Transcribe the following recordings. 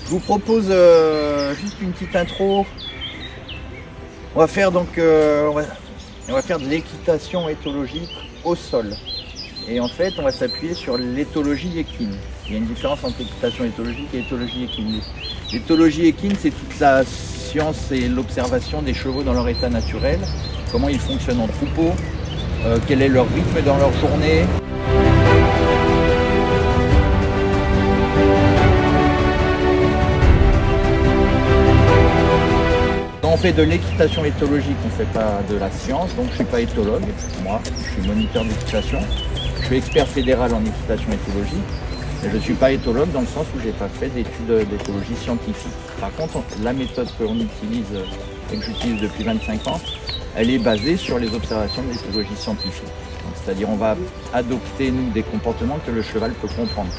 Je vous propose juste une petite intro. On va faire donc on va faire de l'équitation éthologique au sol. Et en fait, on va s'appuyer sur l'éthologie équine. Il y a une différence entre l'équitation éthologique et l'éthologie équine. L'éthologie équine, c'est toute la science et l'observation des chevaux dans leur état naturel, comment ils fonctionnent en troupeau, quel est leur rythme dans leur journée. Quand on fait de l'équitation éthologique, on ne fait pas de la science, donc je ne suis pas éthologue. Moi, je suis moniteur d'équitation. Je suis expert fédéral en équitation éthologique, mais je ne suis pas éthologue dans le sens où je n'ai pas fait d'études d'éthologie scientifique. Par contre, la méthode qu'on utilise et que j'utilise depuis 25 ans, elle est basée sur les observations de l'éthologie scientifique. C'est-à-dire on va adopter, nous, des comportements que le cheval peut comprendre.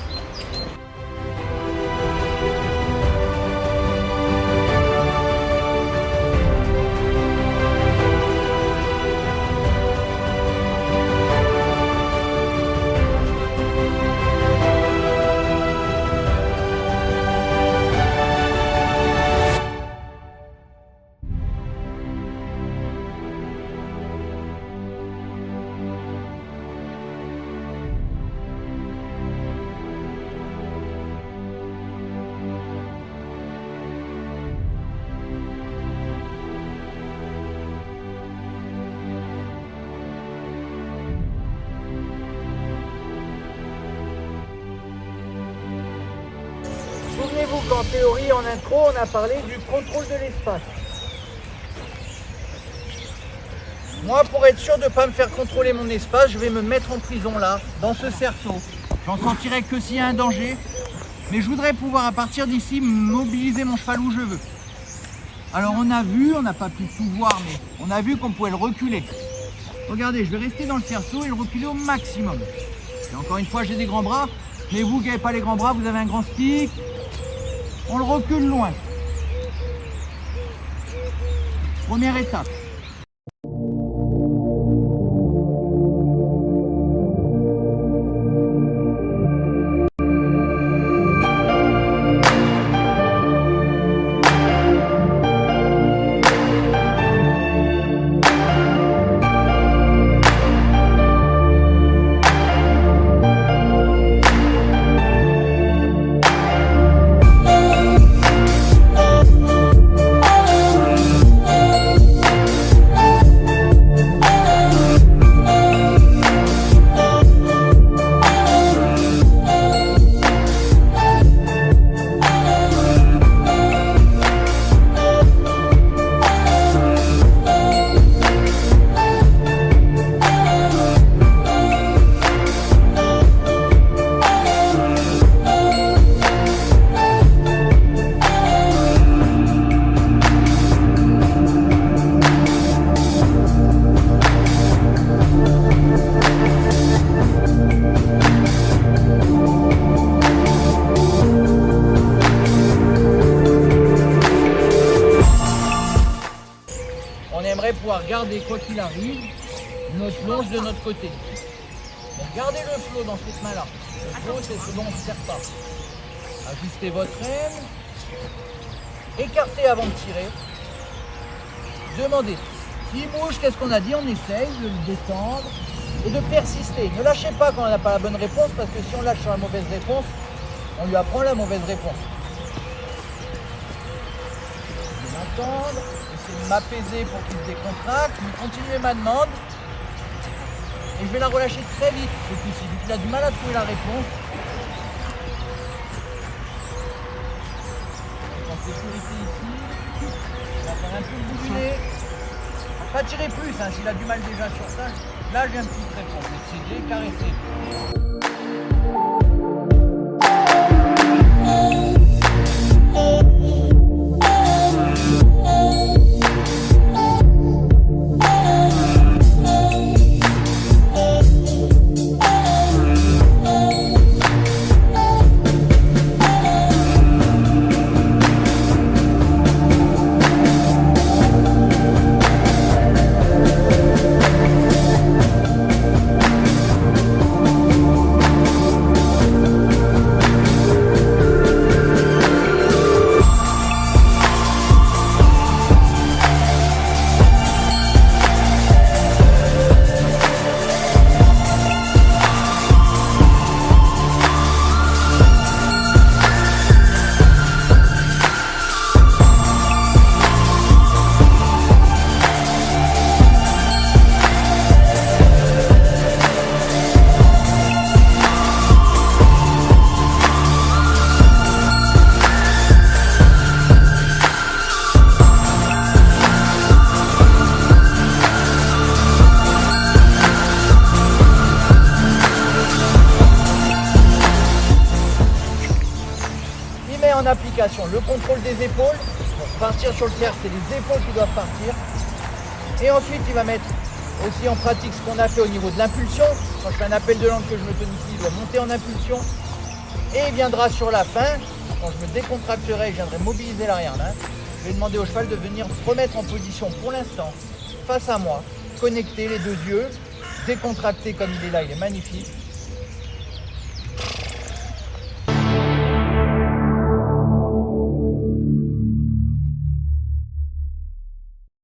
Souvenez-vous qu'en théorie, en intro, on a parlé du contrôle de l'espace. Moi, pour être sûr de ne pas me faire contrôler mon espace, je vais me mettre en prison là, dans ce cerceau. J'en sortirai que s'il y a un danger. Mais je voudrais pouvoir, à partir d'ici, mobiliser mon cheval où je veux. Alors on a vu, on n'a pas pu tout voir, mais on a vu qu'on pouvait le reculer. Regardez, je vais rester dans le cerceau et le reculer au maximum. Et encore une fois, j'ai des grands bras, mais vous qui n'avez pas les grands bras, vous avez un grand stick. On le recule loin. Première étape. Pouvoir garder, quoi qu'il arrive, notre longe de notre côté. Donc gardez le flot dans cette main là. Le flot, c'est ce dont on ne se sert pas. Ajustez votre rêne, écartez avant de tirer, demandez. S'il bouge, qu'est-ce qu'on a dit? On essaye de le détendre et de persister. Ne lâchez pas quand on n'a pas la bonne réponse, parce que si on lâche sur la mauvaise réponse, on lui apprend la mauvaise réponse. Je vais m'attendre. De m'apaiser pour qu'il se décontracte, continuer ma demande et je vais la relâcher très vite ce coup-ci, vu qu'il a du mal à trouver la réponse. En sécurité ici, on va faire un peu de bouger, pas tirer plus hein, s'il a du mal déjà sur ça. Là j'ai un petit réponse, essayer de caresser. en application. Le contrôle des épaules, pour partir sur le cercle, c'est les épaules qui doivent partir. Et ensuite, il va mettre aussi en pratique ce qu'on a fait au niveau de l'impulsion. Quand je fais un appel de langue que je me tonifie, il doit monter en impulsion. Et il viendra sur la fin, quand je me décontracterai, je viendrai mobiliser l'arrière-main. Je vais demander au cheval de venir se remettre en position pour l'instant, face à moi, connecter les deux yeux, décontracter comme il est là, il est magnifique.